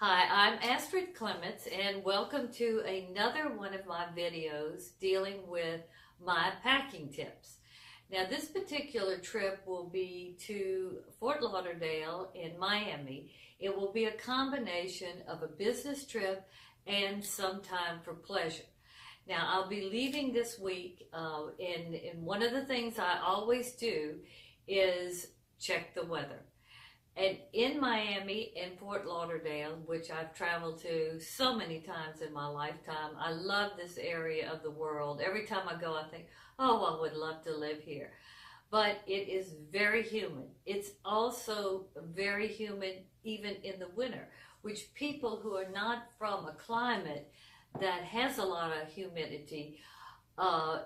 Hi, I'm Astrid Clements and welcome to another one of my videos dealing with my packing tips. Now this particular trip will be to Fort Lauderdale in Miami. It will be a combination of a business trip and some time for pleasure. Now I'll be leaving this week and one of the things I always do is check the weather. And in Miami and Fort Lauderdale, which I've traveled to so many times in my lifetime, I love this area of the world. Every time I go, I think, oh, I would love to live here. But it is very humid. It's also very humid even in the winter, which people who are not from a climate that has a lot of humidity,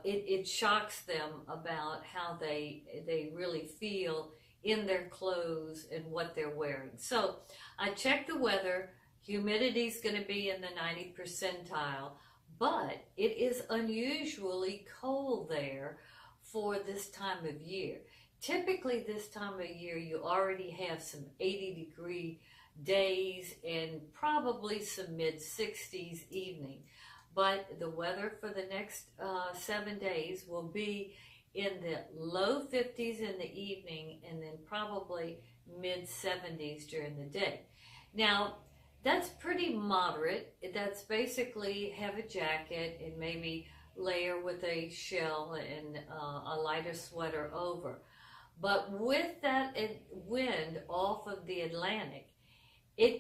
it shocks them about how they really feel in their clothes and what they're wearing. So I checked the weather. Humidity is going to be in the 90 percentile, but it is unusually cold there for this time of year. Typically this time of year you already have some 80-degree days and probably some mid-60s evening, but the weather for the next 7 days will be in the low 50s in the evening and then probably mid 70s during the day. Now that's pretty moderate. That's basically have a jacket and maybe layer with a shell and a lighter sweater over. But with that wind off of the Atlantic, you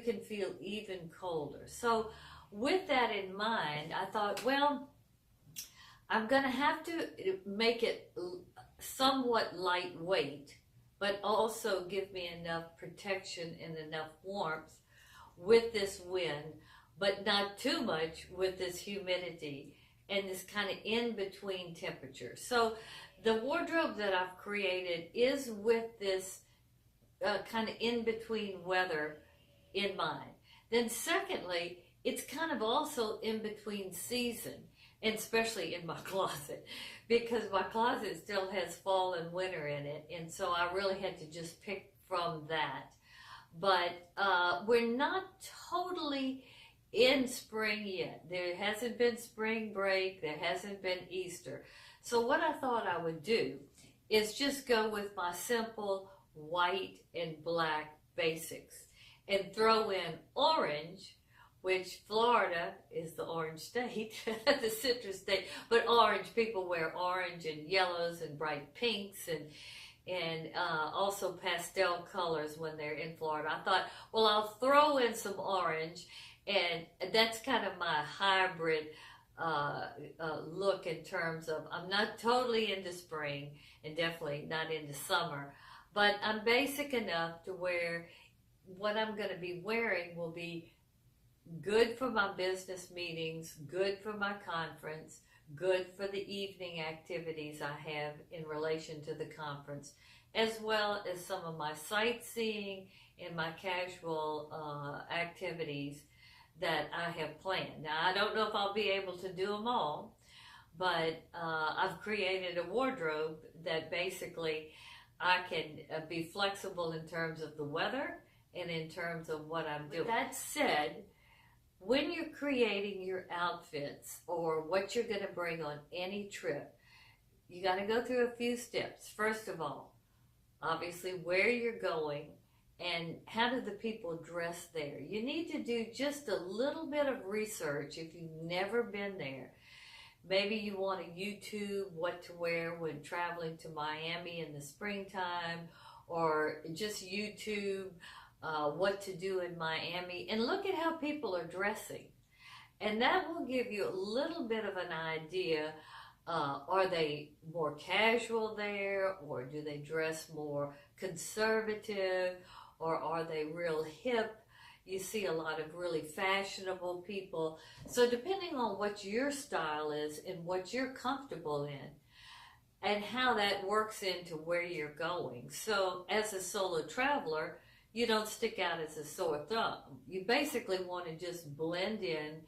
can feel even colder. So with that in mind, I thought, well, I'm going to have to make it somewhat lightweight, but also give me enough protection and enough warmth with this wind, but not too much with this humidity and this kind of in-between temperature. So the wardrobe that I've created is with this kind of in-between weather in mind. Then secondly, it's kind of also in-between season, and especially in my closet, because my closet still has fall and winter in it, and so I really had to just pick from that. But we're not totally in spring yet. There hasn't been spring break, there hasn't been Easter. So what I thought I would do is just go with my simple white and black basics and throw in orange, which Florida is the orange state, the citrus state, but orange, people wear orange and yellows and bright pinks and also pastel colors when they're in Florida. I thought, well, I'll throw in some orange, and that's kind of my hybrid look in terms of, I'm not totally into spring and definitely not into summer, but I'm basic enough to where what I'm going to be wearing will be good for my business meetings, good for my conference, good for the evening activities I have in relation to the conference, as well as some of my sightseeing and my casual activities that I have planned. Now, I don't know if I'll be able to do them all, but I've created a wardrobe that basically I can be flexible in terms of the weather and in terms of what I'm doing. With that said, when you're creating your outfits or what you're going to bring on any trip, you got to go through a few steps. First of all, obviously where you're going and how do the people dress there. You need to do just a little bit of research if you've never been there. Maybe you want to YouTube what to wear when traveling to Miami in the springtime, or just YouTube what to do in Miami and look at how people are dressing, and that will give you a little bit of an idea. Are they more casual there, or do they dress more conservative, or are they real hip? You see a lot of really fashionable people. So depending on what your style is and what you're comfortable in and how that works into where you're going. So as a solo traveler, you don't stick out as a sore thumb. You basically want to just blend in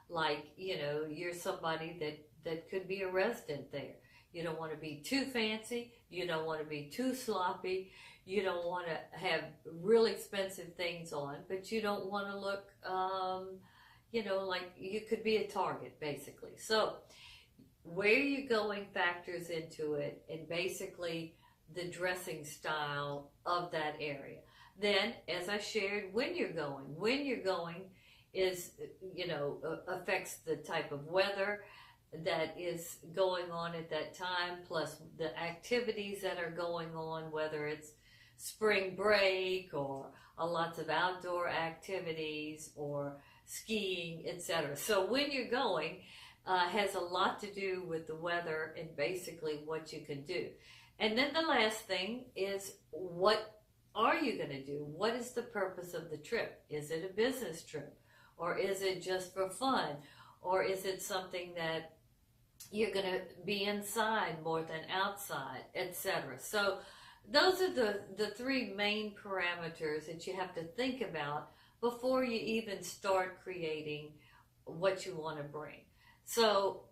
like, you know, you're somebody that could be a resident there. You don't want to be too fancy. You don't want to be too sloppy. You don't want to have real expensive things on, but you don't want to look, like you could be a target, basically. So where you're going factors into it, and basically the dressing style of that area. Then, as I shared, when you're going is, affects the type of weather that is going on at that time, plus the activities that are going on, whether it's spring break or lots of outdoor activities or skiing, etc. So when you're going has a lot to do with the weather and basically what you can do. And then the last thing is, what are you going to do? What is the purpose of the trip? Is it a business trip? Or is it just for fun? Or is it something that you're going to be inside more than outside, etc.? So those are the three main parameters that you have to think about before you even start creating what you want to bring. So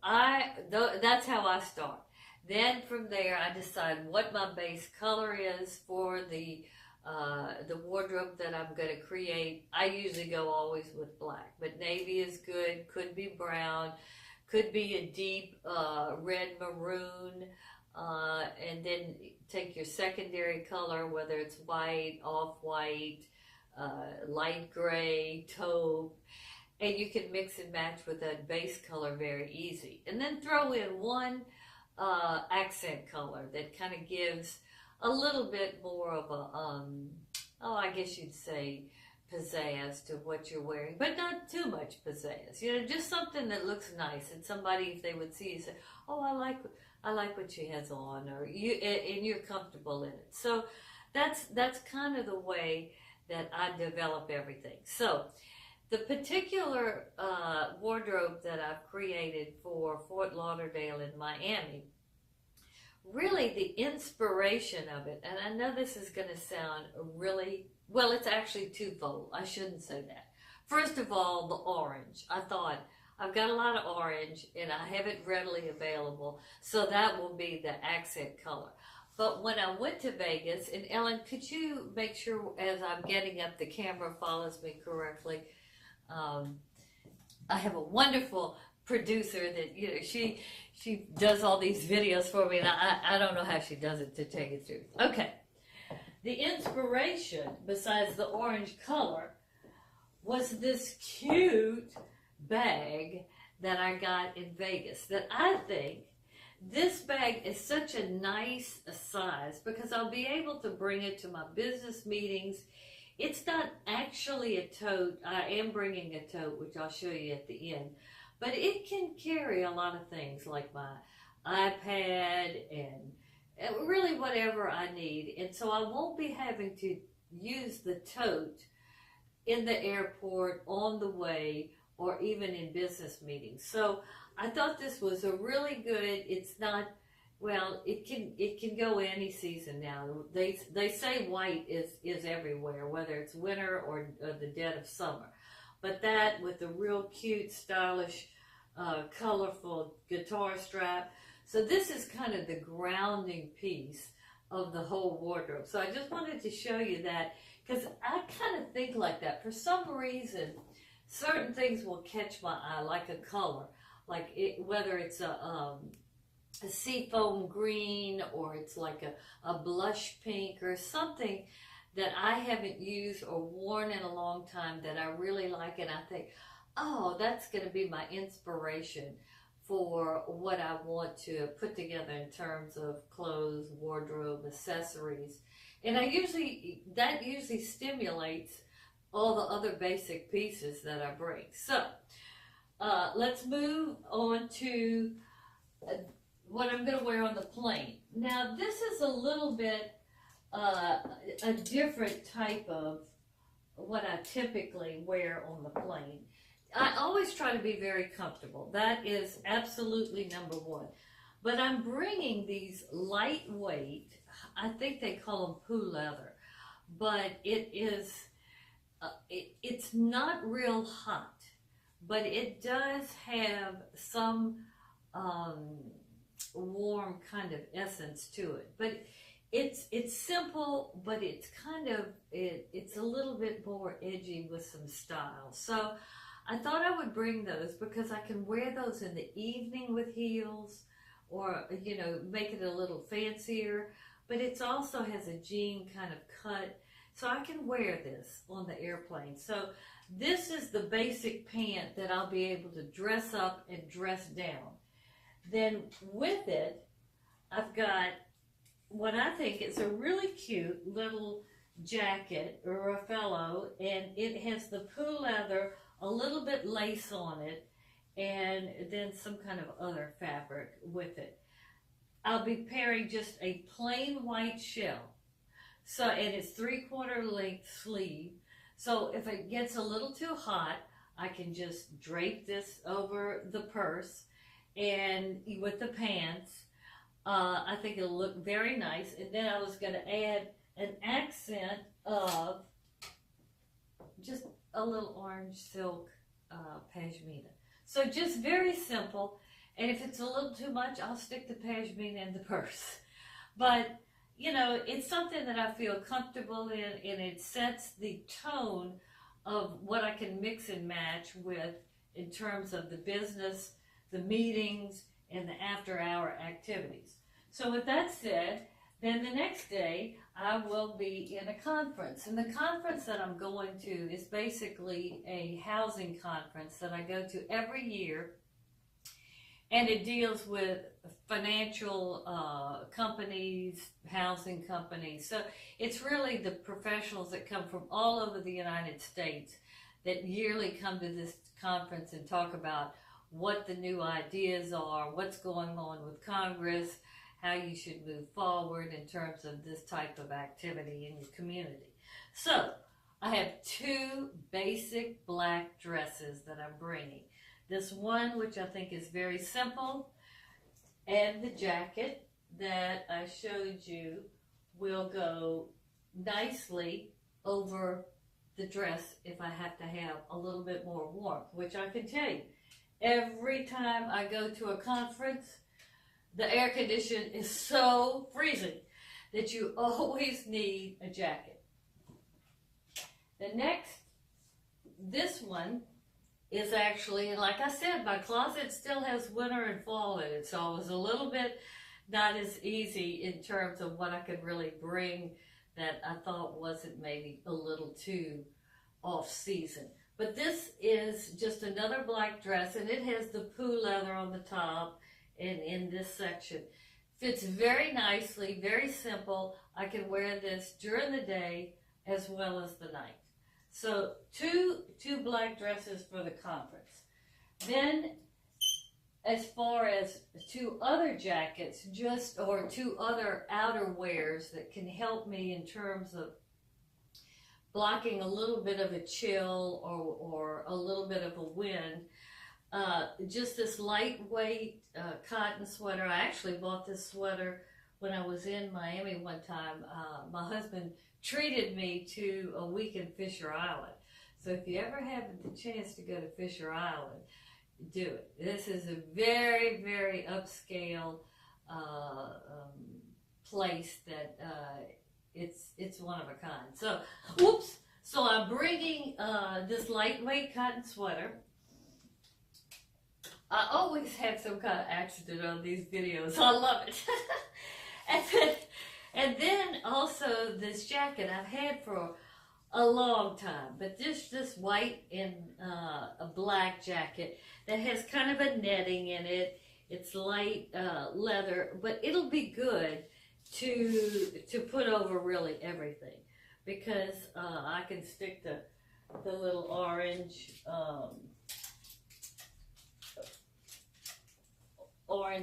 that's how I start. Then from there, I decide what my base color is for the wardrobe that I'm going to create. I usually go always with black, but navy is good. Could be brown, could be a deep red maroon, and then take your secondary color, whether it's white, off-white, light gray, taupe, and you can mix and match with that base color very easy. And then throw in one accent color that kind of gives a little bit more of a, I guess you'd say pizzazz to what you're wearing, but not too much pizzazz. Just something that looks nice, and somebody, if they would see you, say, "Oh, I like what she has on," or and you're comfortable in it. So that's kind of the way that I develop everything. So the particular wardrobe that I've created for Fort Lauderdale in Miami, really the inspiration of it, and I know this is going to sound really, well, it's actually twofold. I shouldn't say that. First of all, the orange. I thought, I've got a lot of orange and I have it readily available, so that will be the accent color. But when I went to Vegas, and Ellen, could you make sure as I'm getting up the camera follows me correctly? I have a wonderful producer that, she does all these videos for me, and I don't know how she does it, to tell you the truth. Okay. The inspiration, besides the orange color, was this cute bag that I got in Vegas, that I think this bag is such a nice size because I'll be able to bring it to my business meetings. It's not actually a tote. I am bringing a tote, which I'll show you at the end. But it can carry a lot of things like my iPad and really whatever I need. And so I won't be having to use the tote in the airport, on the way, or even in business meetings. So I thought this was a really good, it's not, well, it can go any season now. They say white is everywhere, whether it's winter or the dead of summer. But that with the real cute, stylish, colorful guitar strap. So this is kind of the grounding piece of the whole wardrobe. So I just wanted to show you that because I kind of think like that. For some reason, certain things will catch my eye, like a color, like whether it's a seafoam green or it's like a blush pink or something that I haven't used or worn in a long time that I really like, and I think, oh, that's going to be my inspiration for what I want to put together in terms of clothes, wardrobe, accessories. And that usually stimulates all the other basic pieces that I bring. So let's move on to what I'm going to wear on the plane. Now this is a little bit a different type of what I typically wear on the plane. I always try to be very comfortable. That is absolutely number one. But I'm bringing these lightweight, I think they call them poo leather, but it is, it's not real hot, but it does have some warm kind of essence to it. But it's simple, but it's kind of, it's a little bit more edgy with some style. So I thought I would bring those because I can wear those in the evening with heels, or, you know, make it a little fancier. But it also has a jean kind of cut, so I can wear this on the airplane. So this is the basic pant that I'll be able to dress up and dress down. Then with it, I've got what I think is a really cute little jacket, or a fellow, and it has the poo leather, a little bit lace on it, and then some kind of other fabric with it. I'll be pairing just a plain white shell. So, and it's 3/4 length sleeve. So if it gets a little too hot, I can just drape this over the purse and with the pants. I think it'll look very nice. And then I was going to add an accent of just a little orange silk pashmina. So just very simple. And if it's a little too much, I'll stick the pashmina in the purse. But, you know, it's something that I feel comfortable in, and it sets the tone of what I can mix and match with in terms of the business, the meetings, and the after-hour activities. So with that said, then the next day I will be in a conference. And the conference that I'm going to is basically a housing conference that I go to every year. And it deals with financial companies, housing companies. So it's really the professionals that come from all over the United States that yearly come to this conference and talk about what the new ideas are, what's going on with Congress, how you should move forward in terms of this type of activity in your community. So I have 2 basic black dresses that I'm bringing. This one, which I think is very simple, and the jacket that I showed you will go nicely over the dress if I have to have a little bit more warmth, which I can tell you, every time I go to a conference, the air condition is so freezing that you always need a jacket. The next, this one, is actually, and like I said, my closet still has winter and fall in it, so it was a little bit not as easy in terms of what I could really bring that I thought wasn't maybe a little too off season. But this is just another black dress, and it has the poo leather on the top and in this section. Fits very nicely, very simple. I can wear this during the day as well as the night. So two black dresses for the conference. Then as far as 2 other jackets, or 2 other outerwears that can help me in terms of blocking a little bit of a chill or a little bit of a wind. Just this lightweight cotton sweater. I actually bought this sweater when I was in Miami one time. My husband treated me to a week in Fisher Island. So if you ever have the chance to go to Fisher Island, do it. This is a very, very upscale place that it's one of a kind. So, whoops. So I'm bringing this lightweight cotton sweater. I always have some kind of accident on these videos. I love it. And then also this jacket I've had for a long time, but this white and a black jacket that has kind of a netting in it. It's light leather, but it'll be good to put over really everything, because I can stick the little orange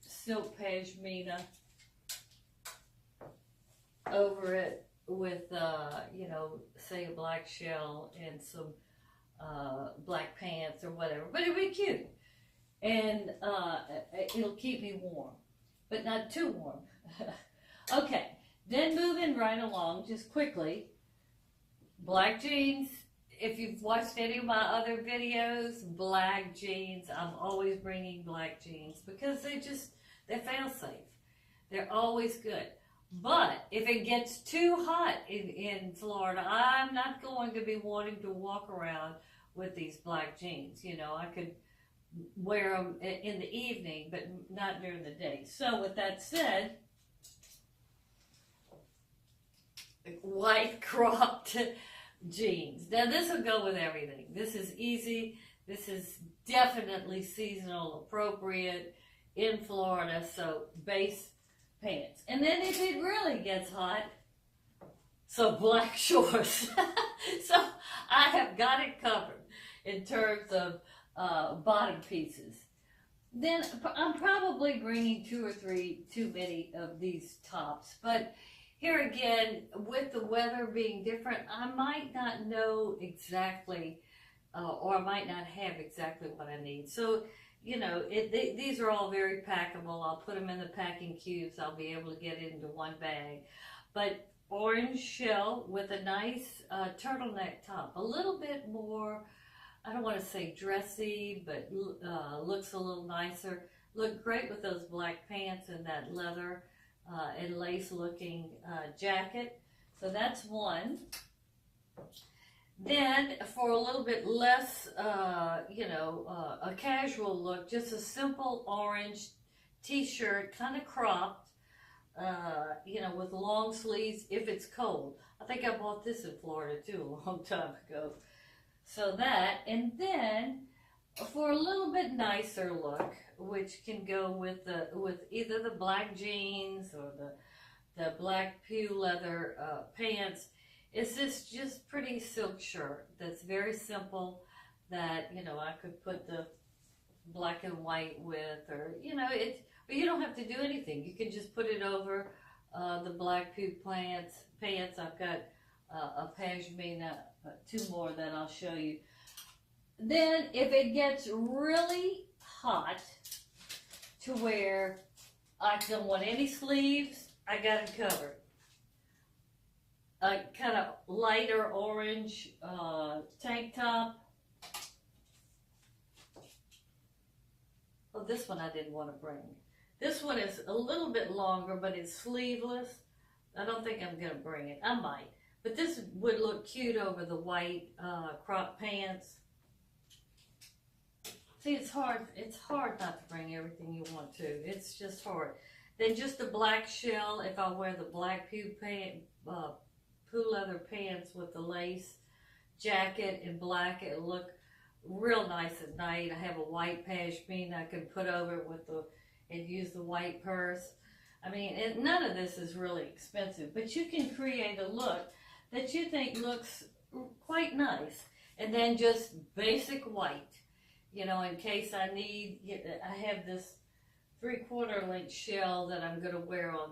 silk pashmina over it with, you know, say a black shell and some black pants or whatever. But it'll be cute. And it'll keep me warm, but not too warm. Okay, then moving right along, just quickly, black jeans. If you've watched any of my other videos, black jeans, I'm always bringing black jeans because They're fail-safe. They're always good. But if it gets too hot in Florida, I'm not going to be wanting to walk around with these black jeans. You know, I could wear them in the evening, but not during the day. So with that said, white cropped jeans. Now this will go with everything. This is easy. This is definitely seasonal appropriate in Florida. So base pants. And then if it really gets hot, some black shorts. So I have got it covered in terms of bottom pieces. Then I'm probably bringing 2 or 3 too many of these tops. But here again, with the weather being different, I might not know exactly, or I might not have exactly what I need. So, you know, these are all very packable. I'll put them in the packing cubes. I'll be able to get it into one bag. But orange shell with a nice turtleneck top. A little bit more, I don't want to say dressy, but looks a little nicer. Look great with those black pants and that leather and lace looking jacket. So that's one. Then for a little bit less, you know, a casual look, just a simple orange t-shirt, kind of cropped, you know, with long sleeves if it's cold. I think I bought this in Florida too a long time ago. So that, and then for a little bit nicer look, which can go with either the black jeans or the black pew leather pants, is this just pretty silk shirt that's very simple, that, you know, I could put the black and white with, or, you know, but you don't have to do anything. You can just put it over the black pew pants. I've got a pashmina, 2 more that I'll show you. Then if it gets really hot to where I don't want any sleeves, I got it covered. A kind of lighter orange tank top. Oh, this one I didn't want to bring. This one is a little bit longer, but it's sleeveless. I don't think I'm going to bring it. I might. But this would look cute over the white crop pants. See, it's hard not to bring everything you want to. It's just hard. Then just the black shell, if I wear the black pew leather pants with the lace jacket in black, it'll look real nice at night. I have a white pashmina I can put over it with and use the white purse. I mean, none of this is really expensive, but you can create a look that you think looks quite nice. And then just basic white, you know, in case I need. I have this 3/4 length shell that I'm going to wear on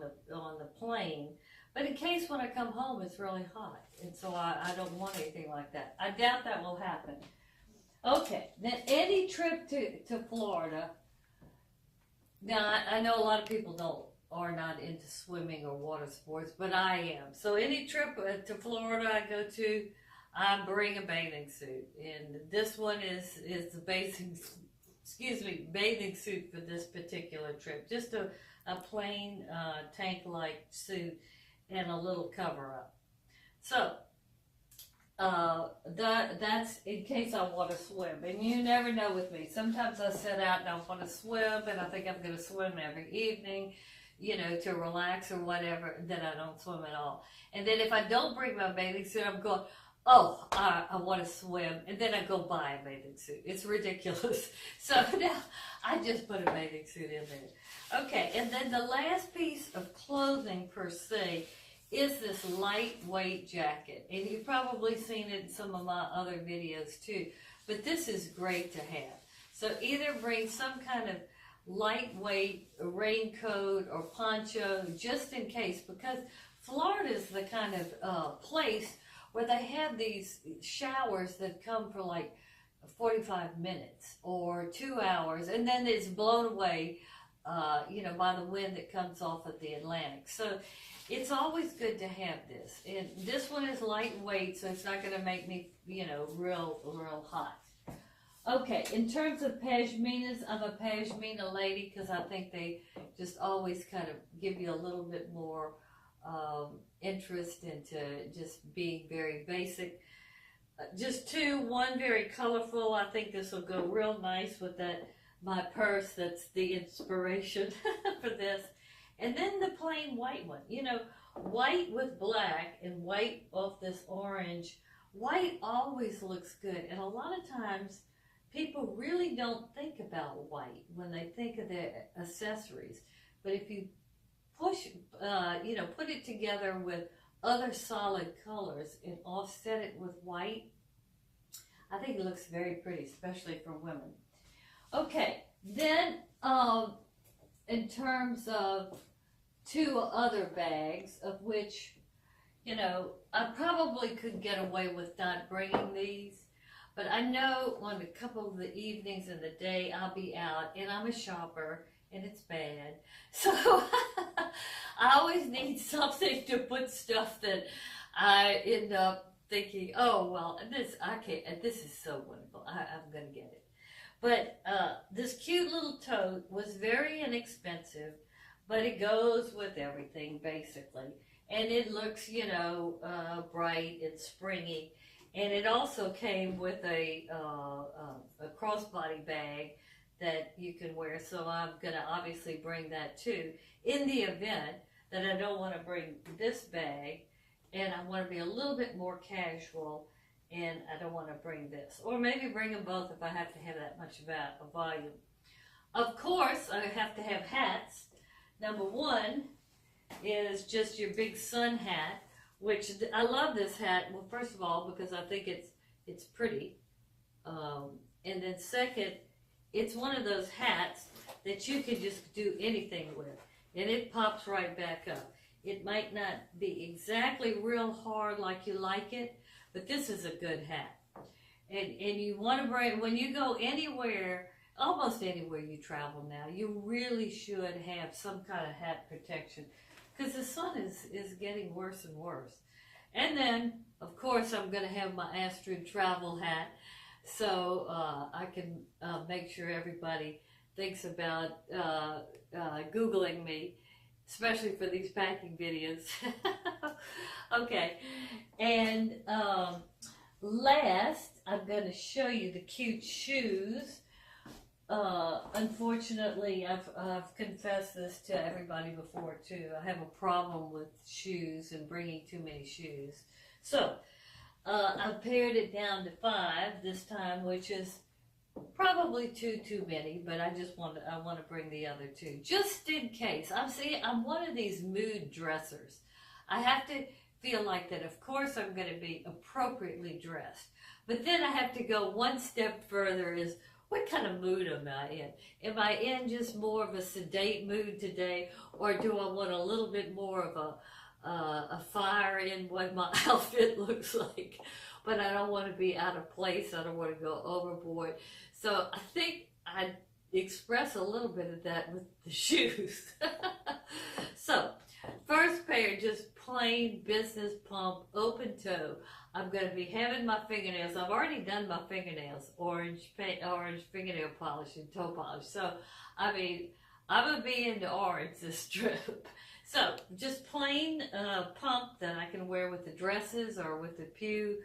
the plane. But in case when I come home it's really hot, and so I don't want anything like that. I doubt that will happen. Okay, then any trip to Florida. Now I know a lot of people are not into swimming or water sports, but I am. So any trip to Florida I go to, I bring a bathing suit, and this one is the bathing suit for this particular trip. Just a plain tank-like suit and a little cover-up. So that's in case I want to swim. And you never know with me. Sometimes I set out and I want to swim, and I think I'm going to swim every evening, you know, to relax or whatever. Then I don't swim at all. And then if I don't bring my bathing suit, I'm going, oh, I want to swim, and then I go buy a bathing suit. It's ridiculous. So now I just put a bathing suit in there. Okay, and then the last piece of clothing per se is this lightweight jacket. And you've probably seen it in some of my other videos too. But this is great to have. So either bring some kind of lightweight raincoat or poncho just in case, because Florida is the kind of place where they have these showers that come for like 45 minutes or 2 hours, and then it's blown away, you know, by the wind that comes off of the Atlantic. So it's always good to have this. And this one is lightweight, so it's not going to make me, you know, real hot. Okay, in terms of pashminas, I'm a pashmina lady because I think they just always kind of give you a little bit more interest into just being very basic. Just two, one very colorful. I think this will go real nice with that, my purse. That's the inspiration for this. And then the plain white one. You know, white with black and white off this orange. White always looks good. And a lot of times people really don't think about white when they think of their accessories. But if you push, put it together with other solid colors and offset it with white, I think it looks very pretty, especially for women. Okay, then in terms of two other bags, of which, I probably could get away with not bringing these. But I know on a couple of the evenings in the day I'll be out and I'm a shopper and it's bad. So I always need something to put stuff that I end up thinking, oh, well, this is so wonderful. I'm going to get it. But this cute little tote was very inexpensive, but it goes with everything basically. And it looks, bright and springy. And it also came with a crossbody bag that you can wear. So I'm going to obviously bring that too in the event that I don't want to bring this bag and I want to be a little bit more casual and I don't want to bring this. Or maybe bring them both if I have to have that much volume. Of course, I have to have hats. Number one is just your big sun hat, which I love this hat. Well, first of all, because I think it's pretty. And then second, it's one of those hats that you can just do anything with. And it pops right back up. It might not be exactly real hard like you like it, but this is a good hat. And you want to bring, when you go anywhere, almost anywhere you travel now, you really should have some kind of hat protection because the sun is getting worse and worse. And then, of course, I'm going to have my Astrid Travel hat so I can make sure everybody thinks about Googling me, especially for these packing videos. Okay, and last, I'm going to show you the cute shoes. Unfortunately, I've confessed this to everybody before too. I have a problem with shoes and bringing too many shoes. So I've pared it down to 5 this time, which is probably too many. But I want to bring the other 2 just in case. I'm one of these mood dressers. I have to feel like that. Of course, I'm going to be appropriately dressed, but then I have to go one step further. Is what kind of mood am I in? Am I in just more of a sedate mood today, or do I want a little bit more of a fire in what my outfit looks like? But I don't want to be out of place. I don't want to go overboard. So I think I express a little bit of that with the shoes. So first pair, just plain business pump, open toe. I'm going to be having my fingernails. I've already done my fingernails, orange fingernail polish and toe polish. So, I mean, I'm going to be into orange this trip. So, just plain pump that I can wear with the dresses or with the pew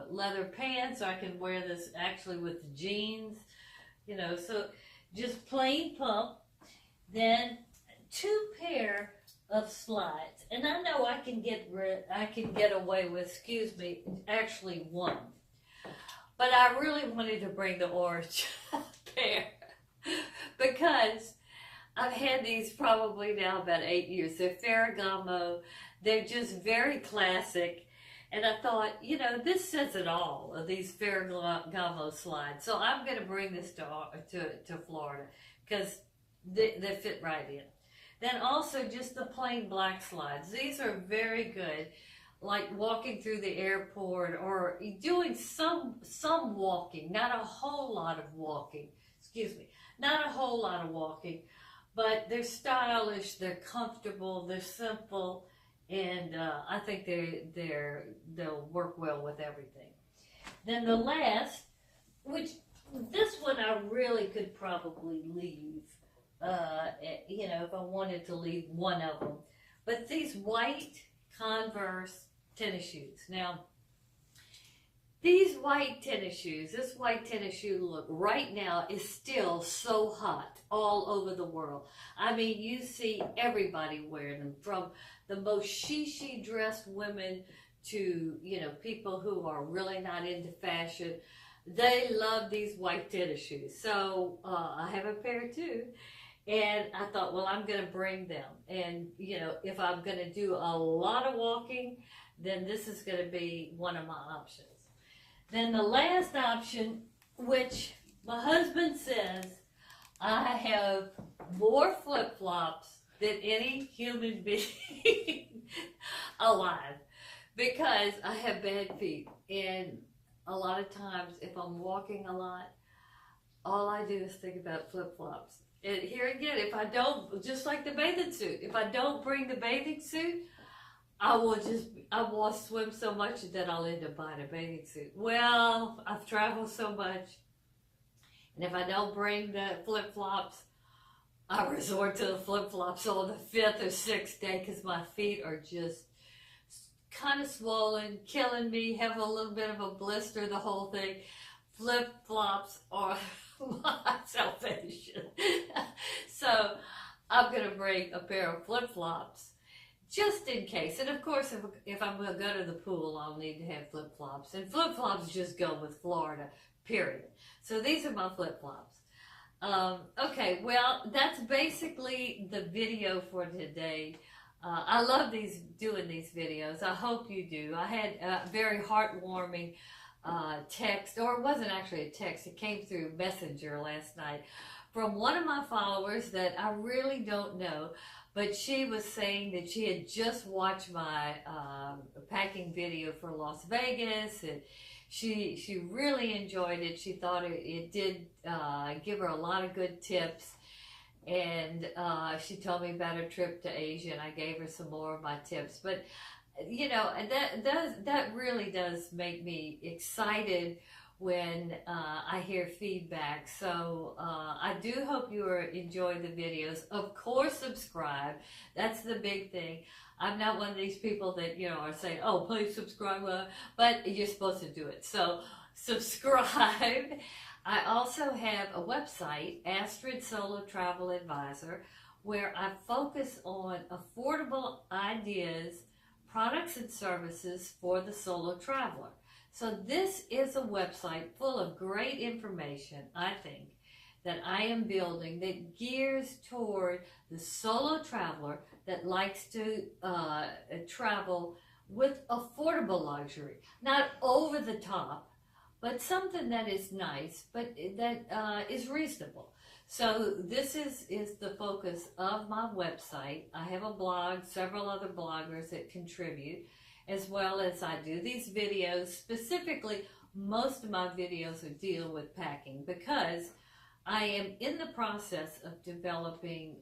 leather pants. Or I can wear this actually with the jeans. So just plain pump. Then 2 pair of slides, and I know I can get away with, actually 1, but I really wanted to bring the orange pair because I've had these probably now about 8 years. They're Ferragamo. They're just very classic, and I thought, this says it all, of these Ferragamo slides. So I'm going to bring this to Florida because they fit right in. Then also just the plain black slides. These are very good, like walking through the airport or doing some walking, not a whole lot of walking. Not a whole lot of walking, but they're stylish, they're comfortable, they're simple, and I think they'll work well with everything. Then the last which this one I really could probably leave, you know, if I wanted to leave one of them. But these white Converse tennis shoes. Now, these white tennis shoes, this white tennis shoe look right now is still so hot all over the world. I mean, you see everybody wearing them, from the most she dressed women to, you know, people who are really not into fashion. They love these white tennis shoes. So I have a pair too. And I thought, well, I'm going to bring them. And, you know, if I'm going to do a lot of walking, then this is going to be one of my options. Then the last option, which my husband says I have more flip-flops than any human being alive, because I have bad feet. And a lot of times, if I'm walking a lot, all I do is think about flip-flops. And here again, if I don't, just like the bathing suit, if I don't bring the bathing suit, I will swim so much that I'll end up buying a bathing suit. Well, I've traveled so much, and if I don't bring the flip-flops, I resort to the flip-flops on the 5th or 6th day, because my feet are just kind of swollen, killing me, have a little bit of a blister, the whole thing. Flip-flops are my salvation. So I'm going to bring a pair of flip-flops just in case. And of course, if I'm going to go to the pool, I'll need to have flip-flops. And flip-flops just go with Florida, period. So these are my flip-flops. Okay, well, that's basically the video for today. I love doing these videos. I hope you do. I had a very heartwarming text, or it wasn't actually a text, it came through Messenger last night from one of my followers that I really don't know, but she was saying that she had just watched my packing video for Las Vegas, and she really enjoyed it. She thought it did give her a lot of good tips, and she told me about her trip to Asia, and I gave her some more of my tips. But you know, and that really does make me excited when I hear feedback. So I do hope you are enjoying the videos. Of course, subscribe. That's the big thing. I'm not one of these people that, you know, are saying, oh, please subscribe, but you're supposed to do it. So subscribe. I also have a website, Astrid Solo Travel Advisor, where I focus on affordable ideas, products and services for the solo traveler. So this is a website full of great information, I think, that I am building that gears toward the solo traveler that likes to travel with affordable luxury. Not over the top, but something that is nice, but that is reasonable. So this is the focus of my website. I have a blog, several other bloggers that contribute, as well as I do these videos. Specifically, most of my videos deal with packing, because I am in the process of developing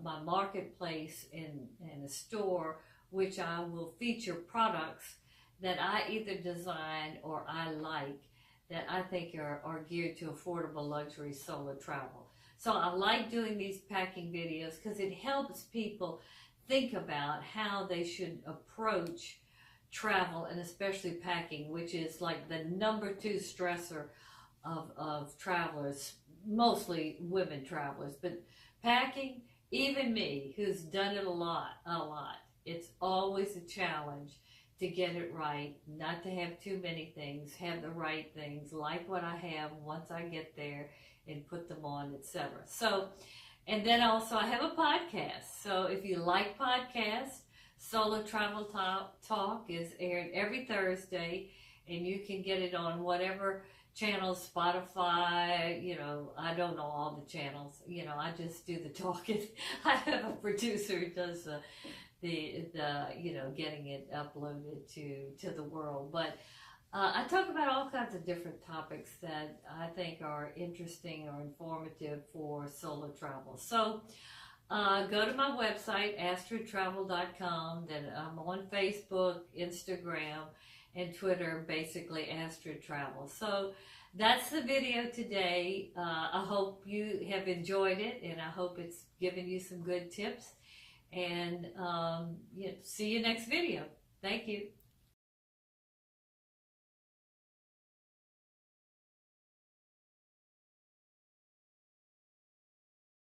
my marketplace and a store, which I will feature products that I either design or I like, that I think are geared to affordable luxury solo travel. So I like doing these packing videos because it helps people think about how they should approach travel, and especially packing, which is like the number 2 stressor of travelers, mostly women travelers. But packing, even me, who's done it a lot, it's always a challenge to get it right, not to have too many things, have the right things, like what I have once I get there, and put them on, etc. So, and then also I have a podcast. So if you like podcasts, Solo Travel Talk is aired every Thursday, and you can get it on whatever channels, Spotify, you know, I don't know all the channels, you know, I just do the talking. I have a producer who does the you know, getting it uploaded to the world. But I talk about all kinds of different topics that I think are interesting or informative for solo travel. So go to my website, AstridTravel.com. Then I'm on Facebook, Instagram, and Twitter, basically AstridTravel. So that's the video today. I hope you have enjoyed it, and I hope it's given you some good tips. And see you next video. Thank you.